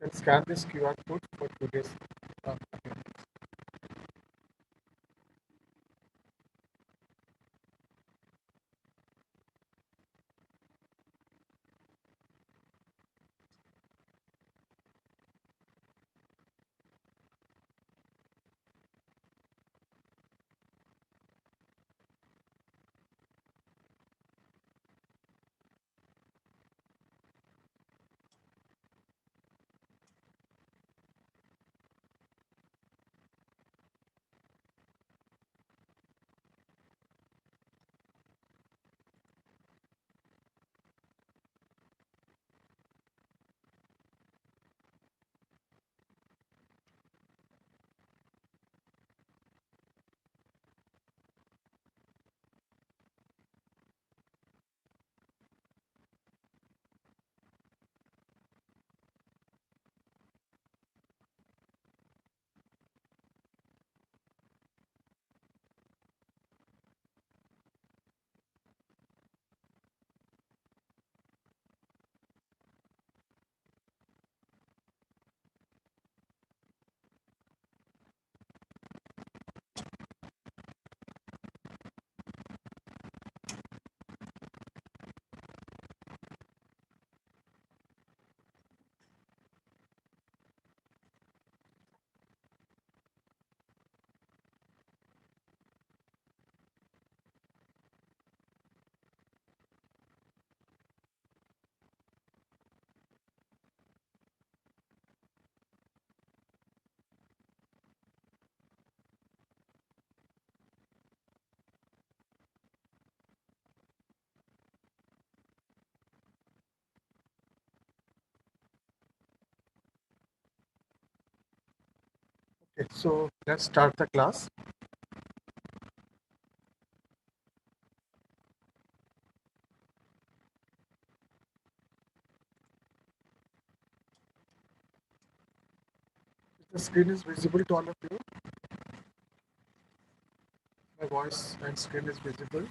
Then scan this QR code for today's attendance. Okay, so let's start the class. The screen is visible to all of you. My voice and screen is visible.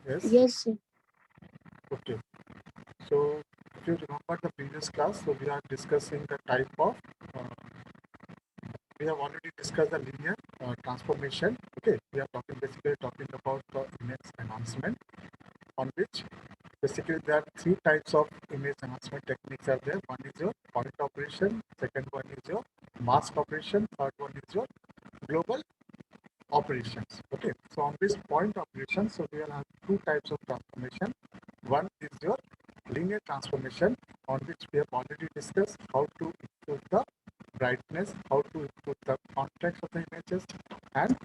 Yes. Yes, sir. Okay. So if you remember the previous class, so we are discussing the type of. We have already discussed the linear transformation. Okay, we are basically talking about the image enhancement, on which basically there are three types of image enhancement techniques are there. One is your point operation, second one is your mask operation, third one is your global operations. Okay, so on this point operation, so we have two types of transformation. One is your linear transformation, on which we have already discussed how to improve the brightness, how to improve the context of the images, and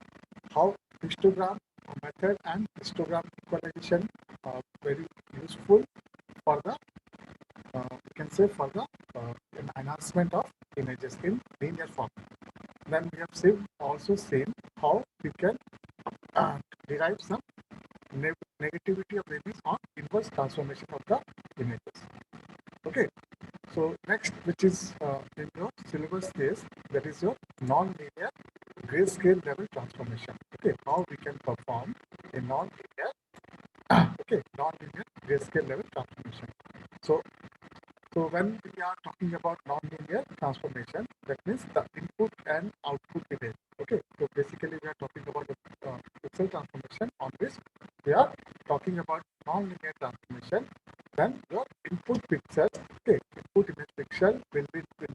how histogram method and histogram equalization are very useful for the we can say for the enhancement of images in linear form. Then we have also seen how we can derive some negativity of image on inverse transformation of the images. Okay, so next, which is in your syllabus case, that is your non-linear grayscale level transformation. Okay, how we can perform a non-linear non-linear grayscale level transformation. So so when we are talking about non-linear transformation, that means the input and output image. Okay, so basically we are talking about the pixel transformation, on which we are talking about non-linear transformation. Then your input pixel, okay, input image pixel will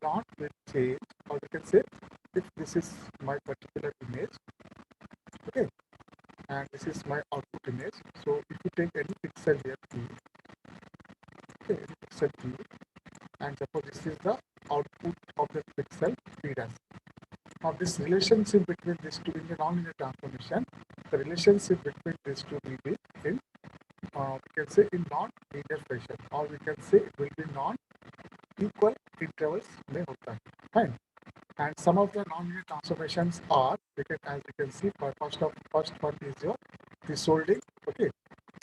not change, or we can say if this is my particular image, okay, and this is my output image. So if you take any pixel here, okay, any pixel P, and suppose this is the output of the pixel feed as. Now this relationship between these two in the nonlinear transformation, the relationship between these two will be in we can say in non-linear fashion, or we can say it will be non-equal intervals में होता है, fine. And some of the nonlinear transformations are, as you can see, first one is your thresholding. Okay,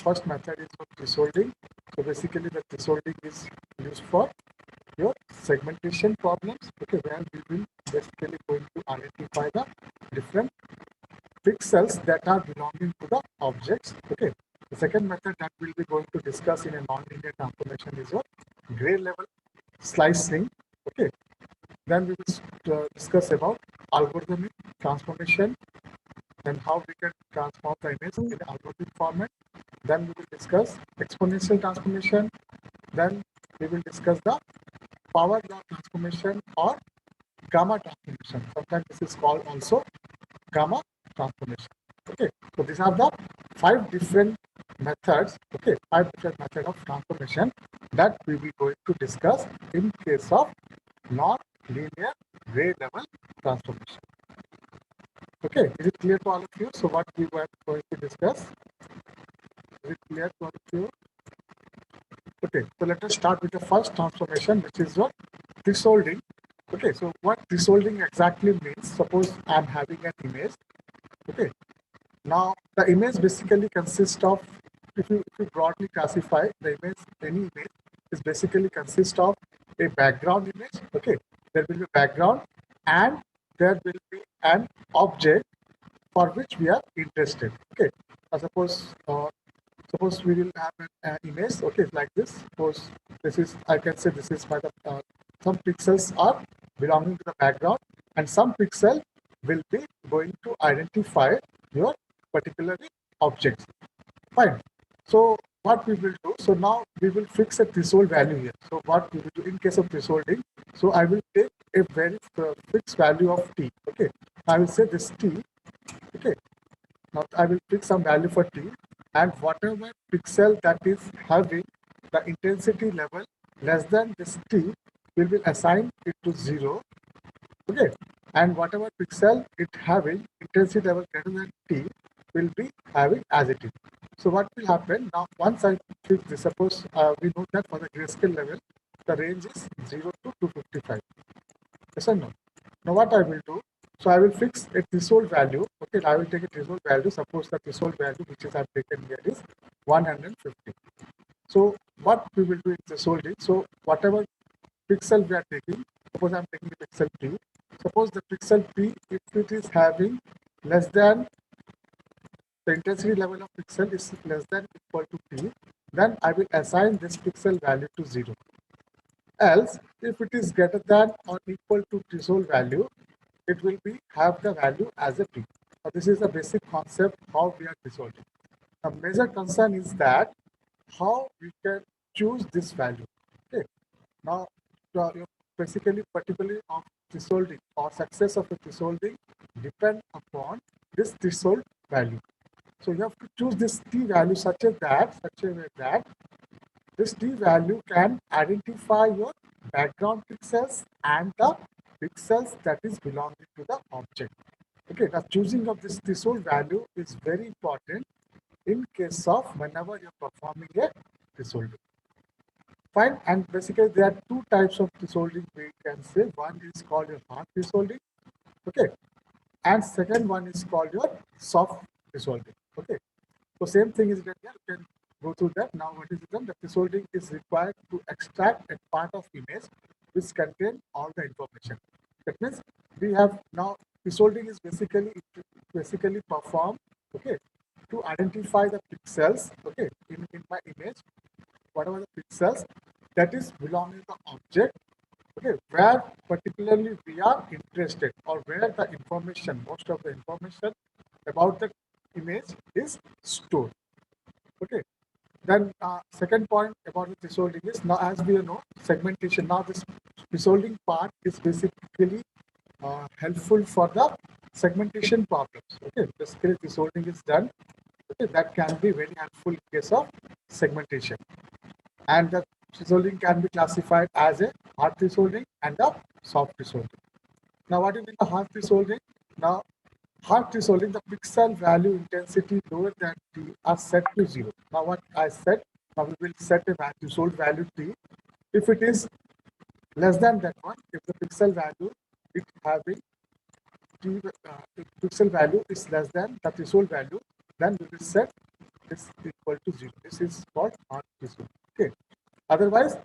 first method is your thresholding. So basically the thresholding is used for your segmentation problems, okay, where we will basically going to identify the different pixels that are belonging to the objects. Okay, the second method that we'll be going to discuss in a nonlinear transformation is your gray level slicing. Okay, then we will discuss about algorithmic transformation and how we can transform the image in algorithmic format. Then we will discuss exponential transformation. Then we will discuss the power law transformation or gamma transformation. Sometimes this is called also gamma transformation. Okay, so these are the five different methods. Okay, five different methods of transformation that we will going to discuss in case of non-linear gray level transformation. Okay, is it clear to all of you? So what we were going to discuss? Is it clear to all of you? Okay, so let us start with the first transformation, which is what? Thresholding. Okay, so what thresholding exactly means? Suppose I'm having an image. Okay, now the image basically consists of, if you broadly classify the image, any image is basically consists of a background image. Okay, there will be background and there will be an object for which we are interested. Okay, suppose we will have an image. Okay, like this. Suppose this is, I can say this is my some pixels are belonging to the background and some pixel will be going to identify your particular objects. Fine. So what we will do, so now we will fix a threshold value here. So what we will do in case of thresholding, so I will take a very fixed value of t. Okay, I will say this t. Okay, now I will pick some value for t, and whatever pixel that is having the intensity level less than this t, we will assign it to 0. Okay, and whatever pixel it having intensity level greater than t will be having as it is. So what will happen now? Once I fix this, suppose we know that for the grayscale level, the range is 0 to 255. Yes or no? Now what I will do? So I will fix a threshold value. Okay, I will take a threshold value. Suppose the threshold value which is I've taken here is 150. So what we will do in thresholding? So whatever pixel we are taking, suppose I'm taking the pixel p. Suppose the pixel p, if it is having less than the intensity level of pixel is less than equal to p, then I will assign this pixel value to 0. Else, if it is greater than or equal to threshold value, it will be have the value as a p. Now, this is the basic concept how we are thresholding. The major concern is that how we can choose this value. Okay. Now, basically, particularly of thresholding or success of the thresholding depend upon this threshold value. So you have to choose this t value such a way that this t value can identify your background pixels and the pixels that is belonging to the object. Okay, the choosing of this threshold value is very important in case of whenever you're performing a thresholding. Fine, and basically there are two types of thresholding we can say. One is called your hard thresholding, okay, and second one is called your soft thresholding. Okay, so same thing is written here. You can go through that. Now what is done? The thresholding is required to extract a part of image which contain all the information. That means we have now thresholding is basically performed, okay, to identify the pixels, okay, in my image, whatever the pixels that is belonging to the object, okay, where particularly we are interested or where the information, most of the information about the image is stored. Okay. Then second point about the thresholding is, now as we know, segmentation. Now this thresholding part is basically helpful for the segmentation problems. Okay, basically thresholding is done. Okay, that can be very helpful in case of segmentation. And the thresholding can be classified as a hard thresholding and a soft thresholding. Now, what is the hard thresholding? Now, hard thresholding, the pixel value intensity lower than t are set to 0. Now, what I said, now we will set a threshold value t. If it is less than that one, if the pixel value it having t, if pixel value is less than the threshold value, then we will set this equal to 0. This is called hard threshold. Okay. Otherwise,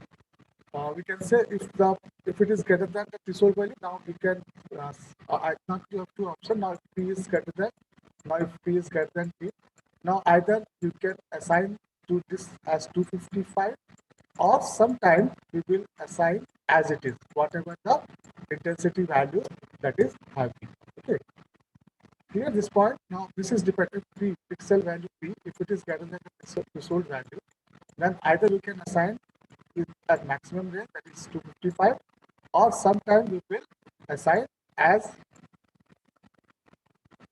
we can say if it is greater than the threshold value, now we can not you have two options. Now if p is greater than, now if p is greater than p, now either you can assign to this as 255 or sometimes we will assign as it is, whatever the intensity value that is having. Okay, clear this point? Now this is dependent P, pixel value P. If it is greater than the threshold value, then either we can assign it at maximum range, that is 255, or sometimes we will assign as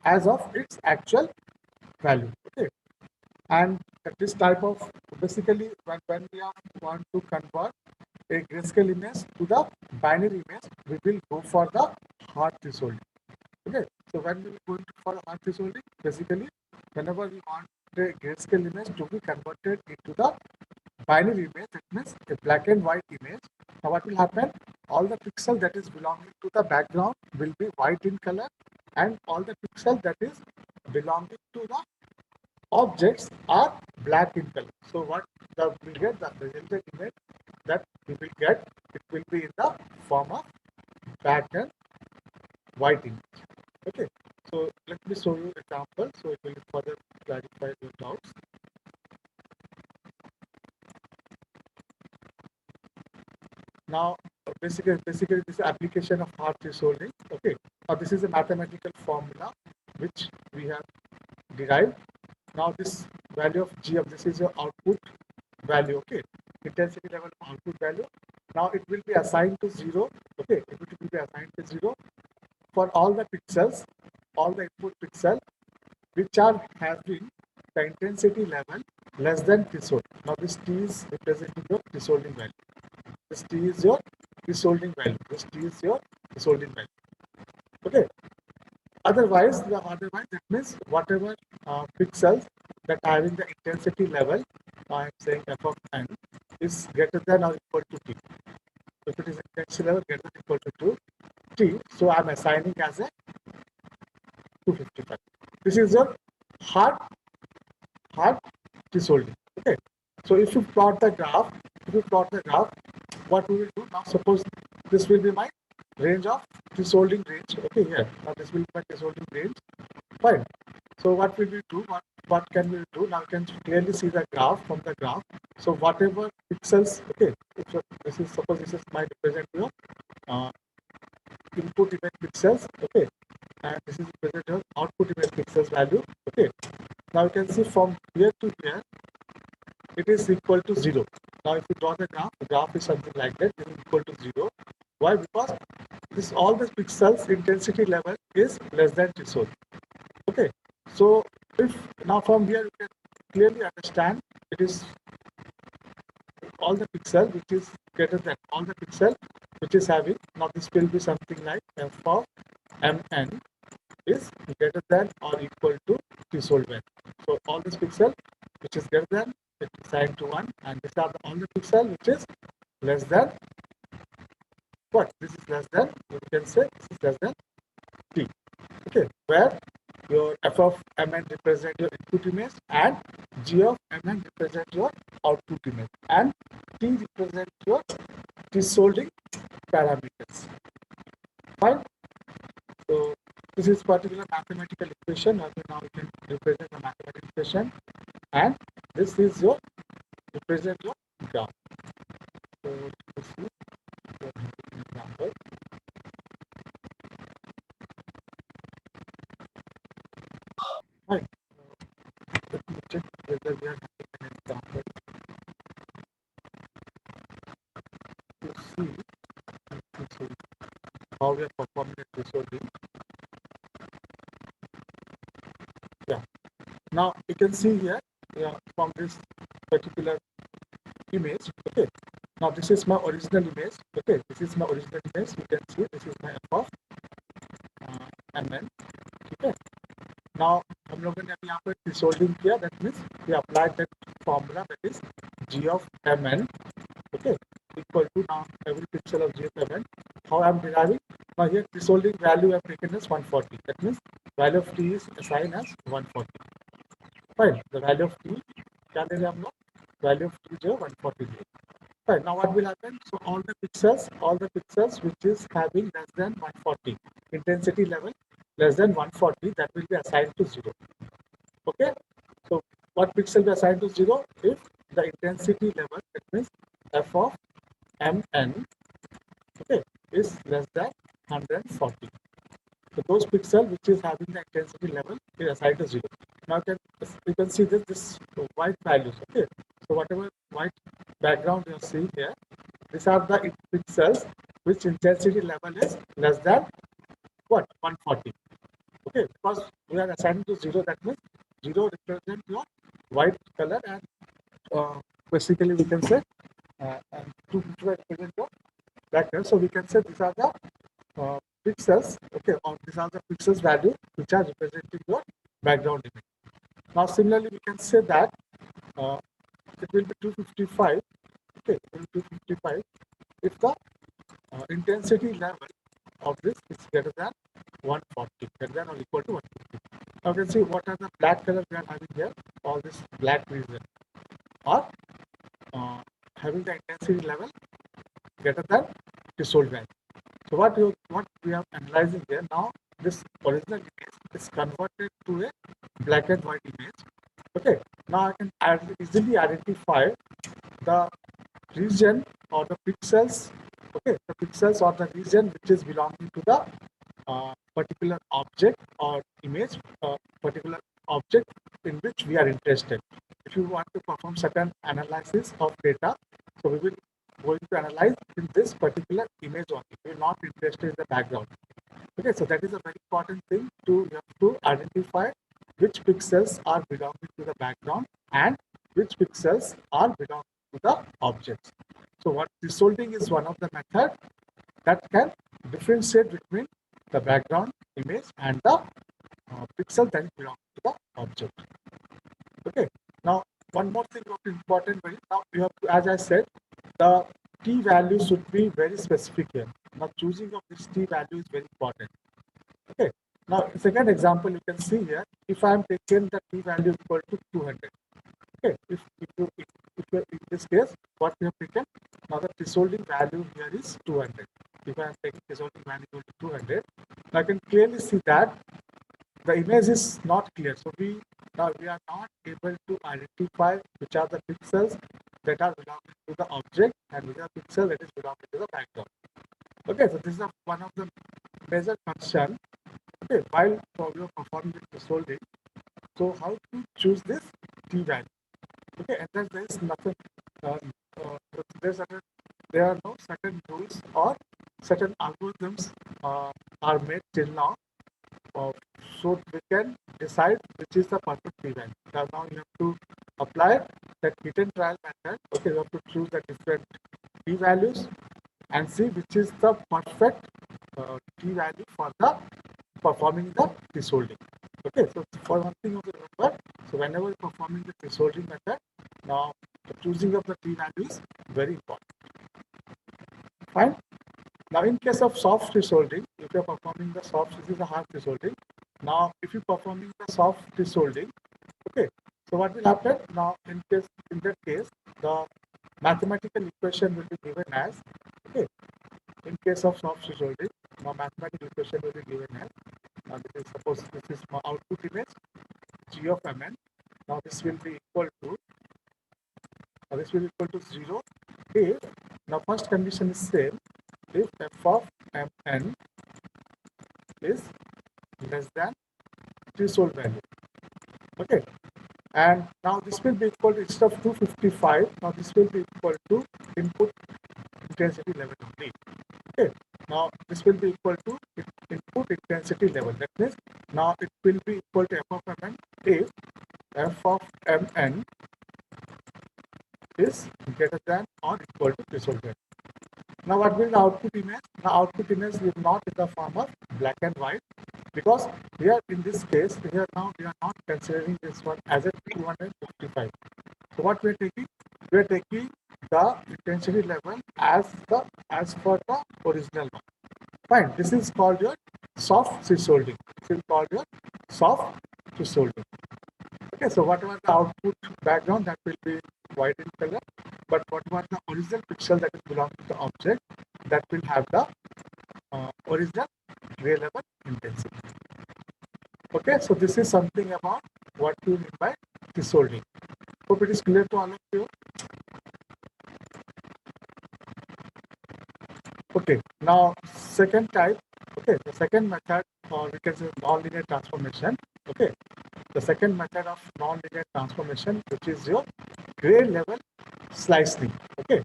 of its actual value. Okay, and this type of, basically when we want to convert a grayscale image to the binary image, we will go for the hard thresholding. Okay, so when we go for hard thresholding, basically whenever we want the grayscale image to be converted into the binary image, that means a black and white image. Now what will happen? All the pixel that is belonging to the background will be white in color, and all the pixel that is belonging to the objects are black in color. So what we get, the resultant image that we will get, it will be in the form of black and white image. Okay, so let me show you example so it will further clarify your doubts. Now basically this is application of hard thresholding. Okay, now this is a mathematical formula which we have derived. Now this value of g of this is your output value. Okay, intensity level of output value. Now it will be assigned to 0. Okay, it will be assigned to 0 for all the pixels, all the input pixel which are having the intensity level less than threshold. Now this T is representing your thresholding value. This T is your thresholding value. This T is your thresholding value. Okay. Otherwise that means whatever pixels that are having the intensity level, I am saying f of n, is greater than or equal to t. If it is intensity level greater than or equal to t, so I am assigning as a 255. This is your hard thresholding. Okay. So if you plot the graph, what we will do now? Suppose this will be my range of thresholding range. Okay, here. Now this will be my thresholding range. Fine. So what will we do? What can we do? Now you can clearly see the graph from the graph. So whatever pixels, okay, this is, suppose this is my represent your input image pixels, okay, and this is represent your output image pixels value, okay. Now you can see from here to here, it is equal to 0. Now if you draw the graph is something like that, it is equal to 0. Why? Because this all the pixels intensity level is less than threshold. Okay, so if now from here you can clearly understand it is all the pixel which is greater than all the pixel which is having, now this will be something like f of mn is greater than or equal to threshold value. So all this pixel which is greater than, it is assigned to 1, and these are all the pixel which is less than what? This is less than, you can say this is less than t. Okay, where your f of mn represent your input image and g of mn represent your output image and t represent your thresholding parameters. Fine. So this is particular mathematical equation. Okay, now we can represent the mathematical equation, and this is your represent your graph. So this is your example. Right. Let me check whether we are having an example to see how we are performing at thresholding. Yeah. Now you can see here, yeah, from this particular image. Okay. Now this is my original image. Okay. This is my original image. You can see this is my f of mn. ठीक है. Now हम लोगों ने अभी यहाँ पर thresholding किया. That means we applied that formula, that is g of mn. Okay. Equal to, now every pixel of g of mn. How I am deriving? Now here thresholding value I have taken as 140. That means value of t is assigned as 140. Fine. The value of t क्या ले रहे हैं हम लोग? Value of t जो 140 ले. Fine. Now what will happen? So all the pixels which is having less than 140 intensity level, less than 140, that will be assigned to 0. Okay. So what pixel be assigned to 0? If the intensity level, that means f of mn, okay, is less than 140. So those pixels which is having the intensity level is assigned to 0. Now you can see this white values. Okay, so whatever white background you are seeing here, these are the pixels which intensity level is less than what, 140. Okay, because we are assigning to 0, that means 0 represent your white color, and basically we can say and 255 represent your black color. So we can say these are the pixels, okay, or these are the pixels value which are representing your background image. Now similarly we can say that it will be 255, okay, it will be 255 if the intensity level of this is greater than 140, greater than or equal to 150. Now you can see what are the black color we are having here. All this black region are having the intensity level greater than threshold value. So what we are analyzing here now, this original image is converted to a black and white image. Okay, now I can easily identify the region or the pixels, okay, the pixels or the region which is belonging to the particular object or image, particular object in which we are interested. If you want to perform certain analysis of data, so we will going to analyze in this particular image only. We are not interested in the background. Okay, so that is a very important thing you have to identify which pixels are belonging to the background and which pixels are belonging to the objects. So what thresholding is one of the method that can differentiate between the background image and the pixel that belongs to the object. Okay. Now one more thing of important. Now you have to, as I said, the t value should be very specific here. Now choosing of this t value is very important. Okay. Now second example you can see here. If I am taking the t value equal to 200. Okay. If in this case what we have taken, now the thresholding value here is 200. If I am taking thresholding value equal to 200, I can clearly see that the image is not clear. So we are not able to identify which are the pixels that are belonging to the object and which are pixels that is belonging to the background. Okay, so this is one of the major concern. Okay, while you are performing the thresholding, so how to choose this t value? Okay, and then there is nothing. Uh, there are no certain rules or certain algorithms are made till now. So we can decide which is the perfect t value. Now you have to apply that hit and trial method. Okay, you have to choose the different t values and see which is the perfect t value for the performing the thresholding. Okay, so for one thing of the remember, so whenever you're performing the thresholding method, now the choosing of the t value is very important. Fine. Now, in case of soft thresholding, if you're performing the soft, this is a hard thresholding. Now, if you're performing the soft thresholding, okay, so what will happen? Now, in that case, the mathematical equation will be given as, okay, in case of soft thresholding, now mathematical equation will be given as, this is, suppose this is my output image, g of mn. Now, this will be equal to, 0 if, now first condition is same, if f of mn is less than threshold value. Okay, and now this will be equal to, instead of 255, now this will be equal to input intensity level only. Okay, now this will be equal to input intensity level. That means now it will be equal to f of mn if f of mn is greater than or equal to threshold value. Now what will the output image? The output image is not in the form of black and white, because here in this case, here now we are not considering this one as a 255. So what we are taking? We are taking the intensity level as for the original one. Fine. This is called your soft thresholding. This is called your soft thresholding. Okay, so whatever the output background, that will be white in color, but whatever the original pixel that is belong to the object, that will have the original gray level intensity. Okay, so this is something about what we mean by thresholding. Hope it is clear to all of you. Okay, now second type, okay, the second method, or we can say non-linear transformation. Okay, the second method of non-linear transformation, which is your gray level slicing. Okay,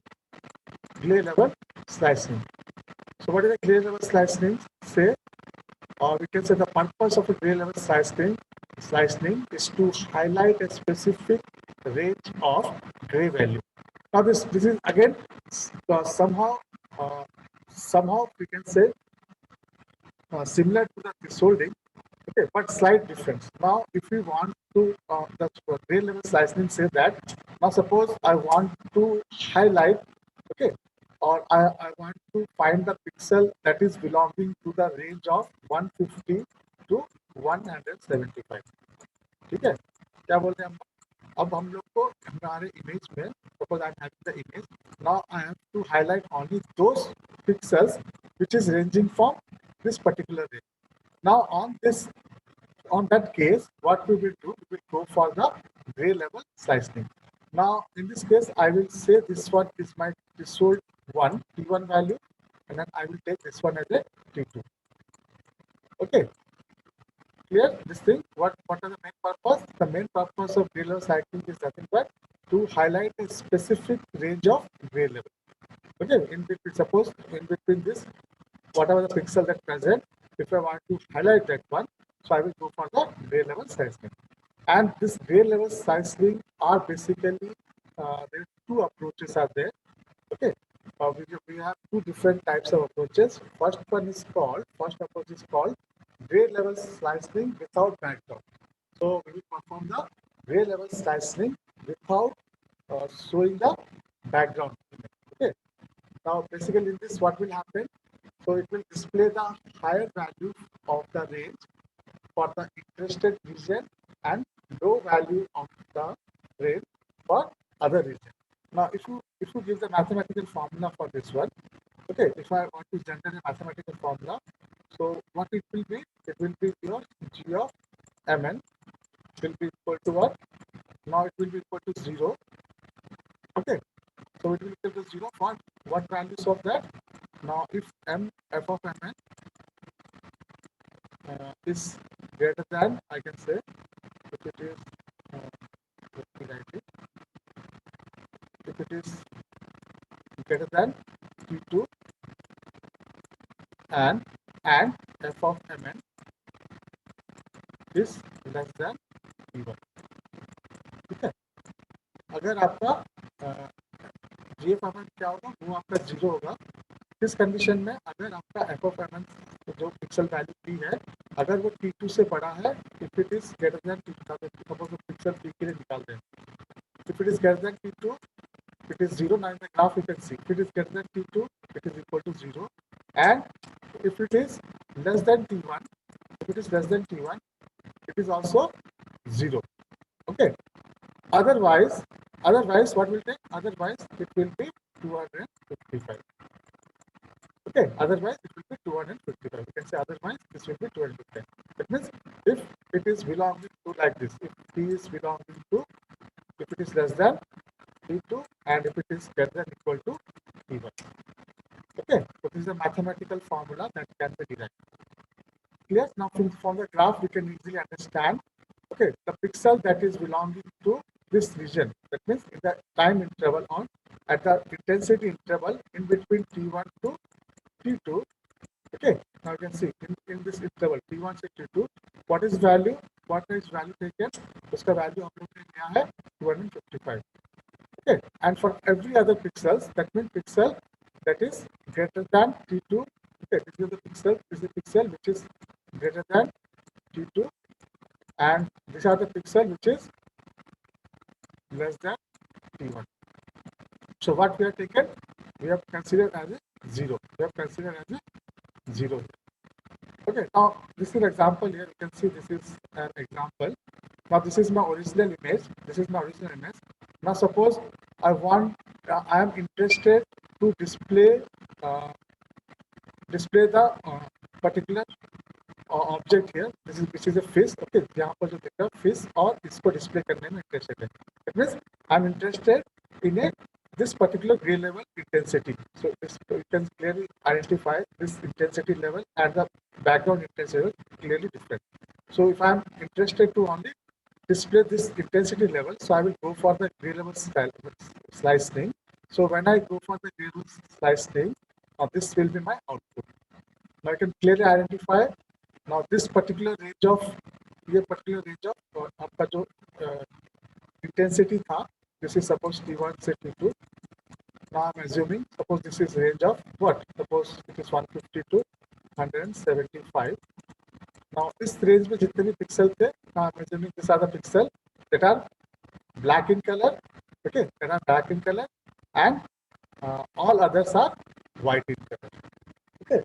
gray level slicing. So what is a gray level slicing? Say, or we can say the purpose of a gray level slicing is to highlight a specific range of gray value. Now this is again somehow uh, somehow we can say similar to the thresholding, okay, but slight difference. Now, if we want to, the gray level slicing say that, now suppose I want to highlight, okay, or I want to find the pixel that is belonging to the range of 150 to 175. ठीक है, क्या बोलते हैं हम? अब हम लोग को हमारे इमेज में, suppose I'm having the image, now I have to highlight only those pixels which is ranging from this particular range. Now on that case, what we will do, we will go for the gray level slicing. Now in this case, I will say this one is my threshold one T1 value, and then I will take this one as a T2. Okay, clear this thing? What are the main purpose? The main purpose of gray level slicing is nothing but to highlight a specific range of gray level. Okay, in between, suppose in between this, whatever the pixel that present, if I want to highlight that one, so I will go for the gray level slicing. And this gray level slicing are basically, there are two approaches are there. Okay, we have two different types of approaches. First approach is called gray level slicing without background. So we will perform the gray level slicing without showing the background. Okay. Now, basically, in this, what will happen? So it will display the higher value of the range for the interested region and low value of the range for other region. Now, if you give the mathematical formula for this one, okay, if I want to generate a mathematical formula, so what it will be? It will be your g of mn will be equal to what? Now it will be equal to 0. Okay, so it will be equal to 0 for what values of that? Now, if f of mn is greater than, I can say, if it is, let me write it, if it is greater than t2 and f of mn is less than t1. ठीक है, अगर आपका जी F M N क्या होगा, वो आपका 0 होगा. किस कंडीशन में? अगर आपका एफ ऑफ एम एन जो पिक्सल वैल्यू टी है, अगर वो T2 से बड़ा है, if it is greater than T2, suppose pixel T के लिए निकालते हैं, if it is greater than T2, it is 0. Now in the graph you can see if it is greater than T2, it is equal to 0, and if it is less than T1, if it is less than T1, it is also 0. Okay, otherwise what will take? Otherwise it will be 255. Okay, otherwise it will be 255. You can say otherwise this will be 255. That means if it is belonging to like this, if T is belonging to, if it is less than T2 and if it is greater than equal to T1. Okay, so this is a mathematical formula that can be derived. Clear? Now from the graph we can easily understand, okay, the pixel that is belonging to this region, that means in the time interval on at the intensity interval in between T1 to T2. Okay, now you can see in this interval T1 से T2, what is value taken? उसका value हम लोग ने लिया है 255. Okay, and for every other pixels, that means pixel that is greater than T2. Okay, this is the pixel which is greater than T2, and these are the pixel which is less than T1. So what we have taken, we have considered as a 0. We have considered as a 0. Okay, now this is an example here. You can see this is an example. Now this is my original image. Now suppose I am interested to display the particular object here. This is a fish. Okay, यहाँ पर जो दिख रहा है fish और इसको display करने में interested है. That means I am interested in a this particular gray level intensity. So this you can clearly identify this intensity level and the background intensity level clearly different. So if I'm interested to only display this intensity level, so I will go for the gray level slicing. So when I go for the gray level slicing, now this will be my output. Now I can clearly identify now this particular range of आपका जो intensity था, this is suppose T1 से T2. Now I'm assuming suppose this is range of what? Suppose it is 150 to 175. Now this range में जितने भी pixel थे, now I'm assuming these are the pixel that are black in color, okay, that are black in color, and all others are white in color, okay.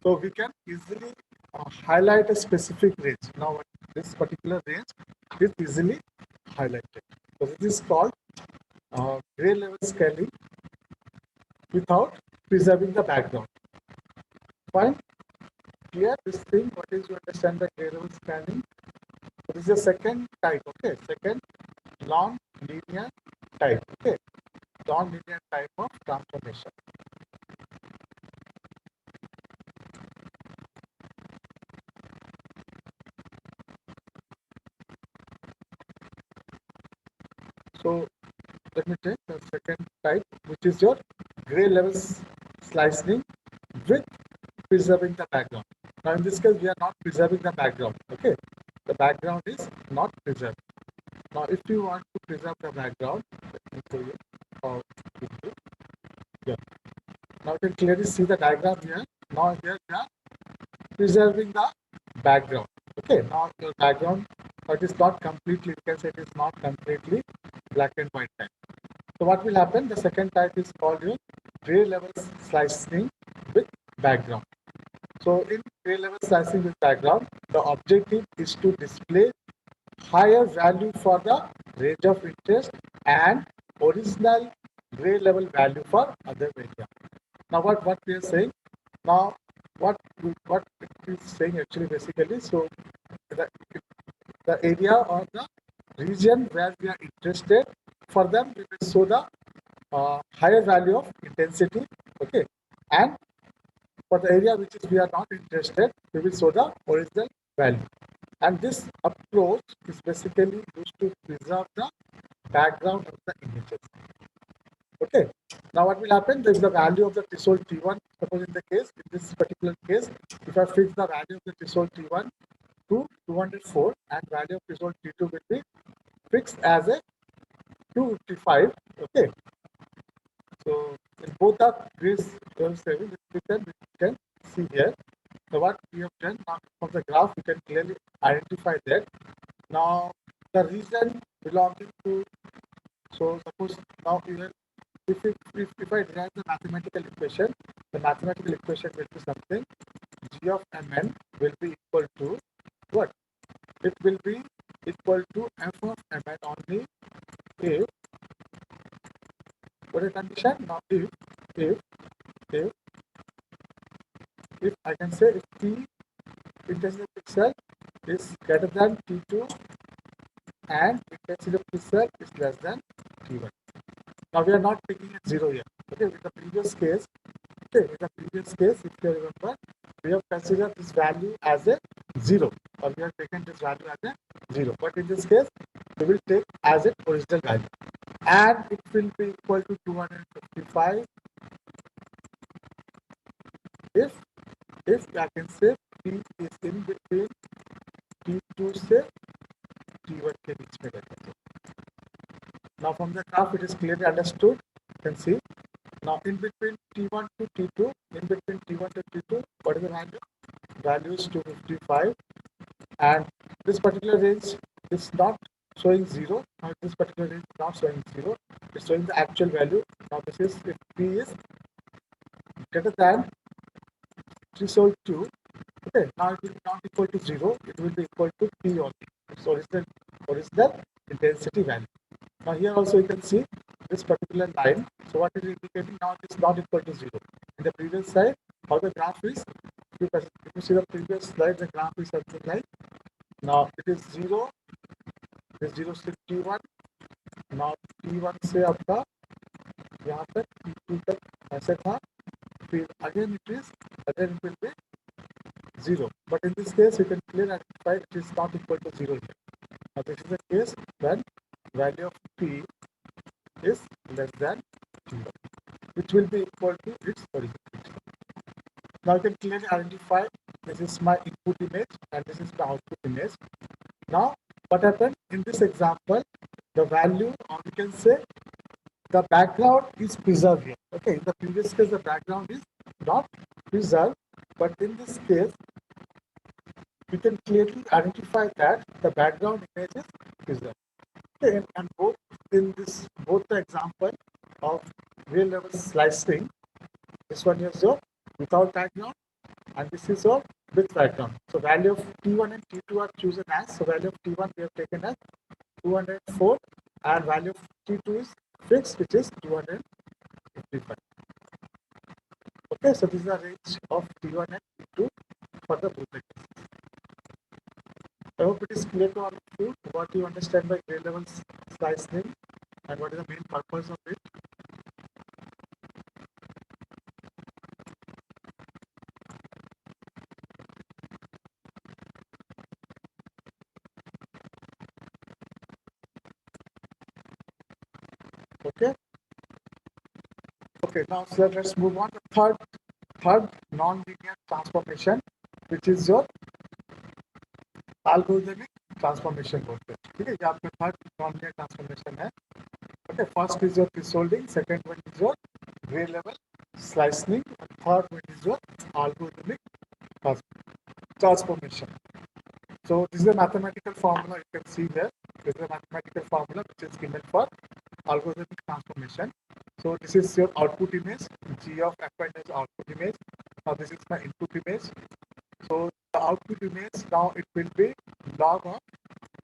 So we can easily highlight a specific range. Now this particular range is easily highlighted. So this is called gray level scaling without preserving the background. Fine? Clear this thing? What is you understand the gray level scaling? So this is the second type, okay? Second non-linear type, okay? Non-linear type of transformation. So let me take the second type, which is your gray level slicing with preserving the background. Now in this case, we are not preserving the background, okay? The background is not preserved. Now if you want to preserve the background, let me show you how to do. Yeah. Now you can clearly see the diagram here. Now here we are preserving the background. Okay, now the background, but it's not completely, you can say it is not completely black and white type. So what will happen? The second type is called your gray level slicing with background. So in gray level slicing with background, the objective is to display higher value for the range of interest and original gray level value for other area. Now what we are saying? Now what it is saying actually basically, so the area or the region where we are interested, for them we will show the higher value of intensity, okay, and for the area which is we are not interested, we will show the original value. And this approach is basically used to preserve the background of the images. Okay. Now what will happen? There is the value of the threshold T1. Suppose in the case, in this particular case, if I fix the value of the threshold T1 to 204 and value of threshold T2 will be fixed as a 255. Okay. So in both the grids saving, we can see here. So what we have done now from the graph, we can clearly identify that. Now the region belonging to, so suppose now even if I derive the mathematical equation, the mathematical equation will be something g of mn will be equal to what? It will be equal to f of mn only if, what is the condition? Now if I can say if t intensity of pixel is greater than t2 and intensity of pixel is less than t1. Now we are not taking it 0 here. Okay, with the previous case, if you remember, we have considered this value as a 0, or we have taken this value as a 0. But in this case, we will take as its original value, and it will be equal to 255 if I can say t is in between t2 से t1 के बीच में रहता है. Now from the graph, it is clearly understood. You can see. Now in between T1 to T2, what is the value? Value is 255, and this particular range is not showing 0. Now this particular range is not showing 0. It's showing the actual value. Now this is if P is greater than threshold 2. Okay, now it will be not equal to 0. It will be equal to P only. It's original intensity value. Now here also you can see this particular line. So what is indicating now? It is not equal to 0. In the previous slide, how the graph is, if you see the previous slide, the graph is something like, now it is 0, it is 0 to T1, now T1 से आपका after T2 तक ऐसे था, फिर again it will be 0. But in this case, you can clearly identify it is not equal to 0 here. Now this is the case when value of P is less than 0, which will be equal to its original. Now you can clearly identify this is my input image and this is my output image. Now what happened in this example, the value, or we can say the background is preserved here. Okay, in the previous case the background is not preserved, but in this case we can clearly identify that the background image is preserved. Okay, and both in this, both the example of real level slicing, this one is your without background and this is your with background. So value of T1 and T2 are chosen as, so value of T1 we have taken as 204 and value of T2 is fixed, which is 255. Okay, so this is the range of T1 and T2 for the both cases. I hope it is clear to all of you what you understand by grade level slicing and what is the main purpose of it. Okay. Okay, now so let's move on to third non-linear transformation, which is your algorithmic transformation बोलते हैं. ठीक है, ये आपका third non-linear transformation है. Okay, first is your thresholding, second one is your gray level slicing, and third one is your algorithmic transformation. So this is a mathematical formula you can see here. This is a mathematical formula which is given for algorithmic transformation. So this is your output image, G of Fn is output image. Now this is my input image. So the output image, now it will be log of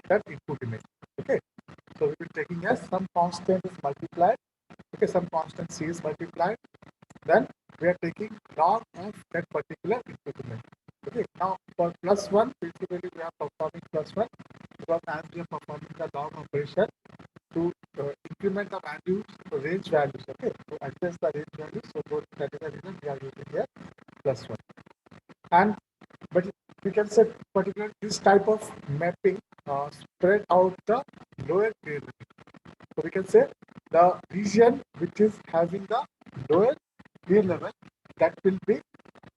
that input image. Okay. So we will be taking as some constant is multiplied. Okay, some constant C is multiplied. Then we are taking log of that particular input image. Okay, now for plus one, basically we are performing plus one because as we are performing the log operation to increment the values, range values. Okay, to adjust the range values. So that is the reason we are using here plus one. And but we can say particularly this type of mapping spread out the lower grade. So we can say the region which is having the lower grade level that will be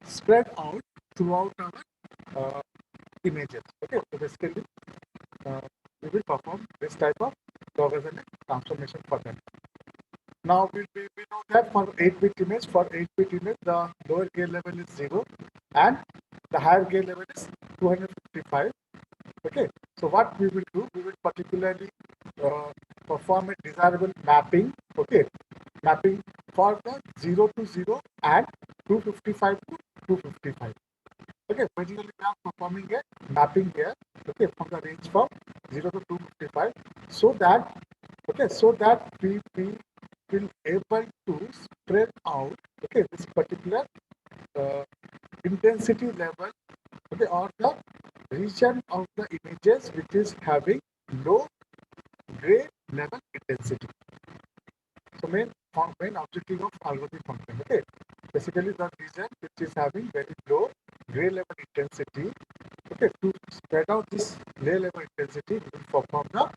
spread out throughout our images. Okay, so basically we will perform this type of logarithmic transformation for them. Now we know that for 8-bit image, the lower grade level is 0 and the higher grade level is 255. Okay, so what we will do, we will particularly perform a desirable mapping. Okay, mapping for the 0 to 0 and 255 to 255. Okay, particularly we are performing a mapping here. Okay, from the range from 0 to 255, so that we will able to spread out. Okay, this particular intensity level. Okay, or the region of the images which is having low gray level intensity. So main objective of algorithm function. Okay, basically the region which is having very low gray level intensity. Okay, to spread out this gray level intensity, we will perform the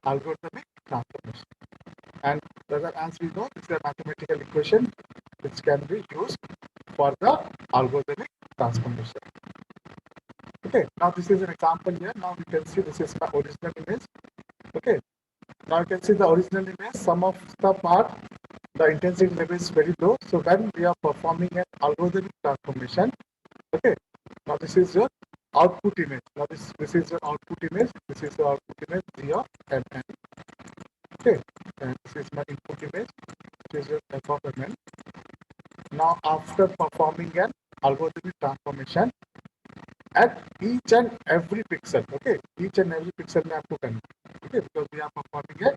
algorithmic transformation. And as we know, this is a mathematical equation which can be used for the algorithmic transformation. Okay, now this is an example here. Now we can see this is my original image. Okay, now you can see the original image. Some of the part, the intensity level is very low. So when we are performing an algorithmic transformation, okay, now this is your output image. Now this is your output image. This is your output image G of Mn. Okay, and this is my input image. This is your F of Mn. Now after performing an algorithmic transformation, at each and every pixel, okay, each and every pixel में आपको करना है, okay, because we are performing a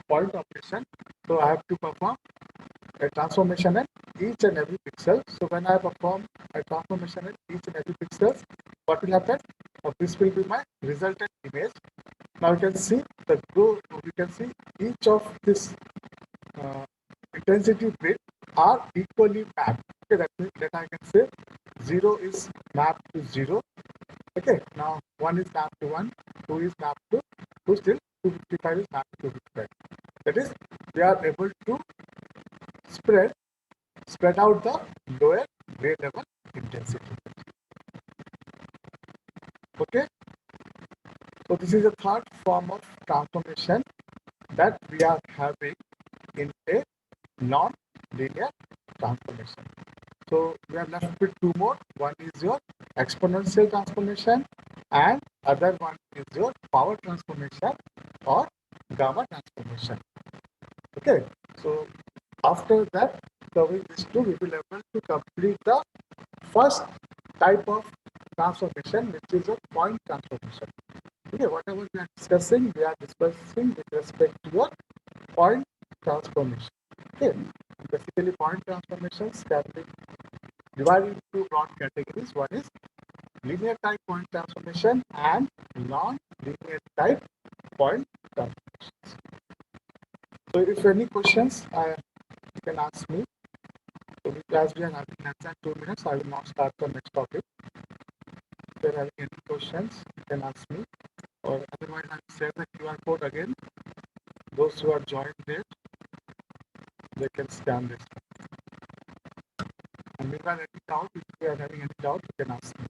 point operation, so I have to perform a transformation at each and every pixel. So when I perform a transformation at each and every pixel, what will happen? This will be my resultant image. Now you can see the growth. You can see each of this intensity bit are equally mapped. Okay, that means that I can say 0 is mapped to 0. Okay, now 1 is mapped to 1, 2 is mapped to 2, still 255 is mapped to 255. That is, they are able to spread out the lower grade level intensity. Okay, so this is a third form of transformation that we are having in a non-linear transformation. So we are left with two more. One is your exponential transformation and other one is your power transformation or gamma transformation. Okay, so after that, covering these two, we will be able to complete the first type of transformation, which is a point transformation. Okay, whatever we are discussing with respect to your point transformation. Okay, basically point transformations can be divided into broad categories. One is linear type point transformation and non-linear type point transformations. So if any questions, you can ask me. So as we are having less than 2 minutes, I will now start the next topic. If you are having any questions, you can ask me. Or otherwise, I will share the QR code again. Those who are joined there, they can scan this. And meanwhile, any doubt, if you are having any doubt, you can ask me.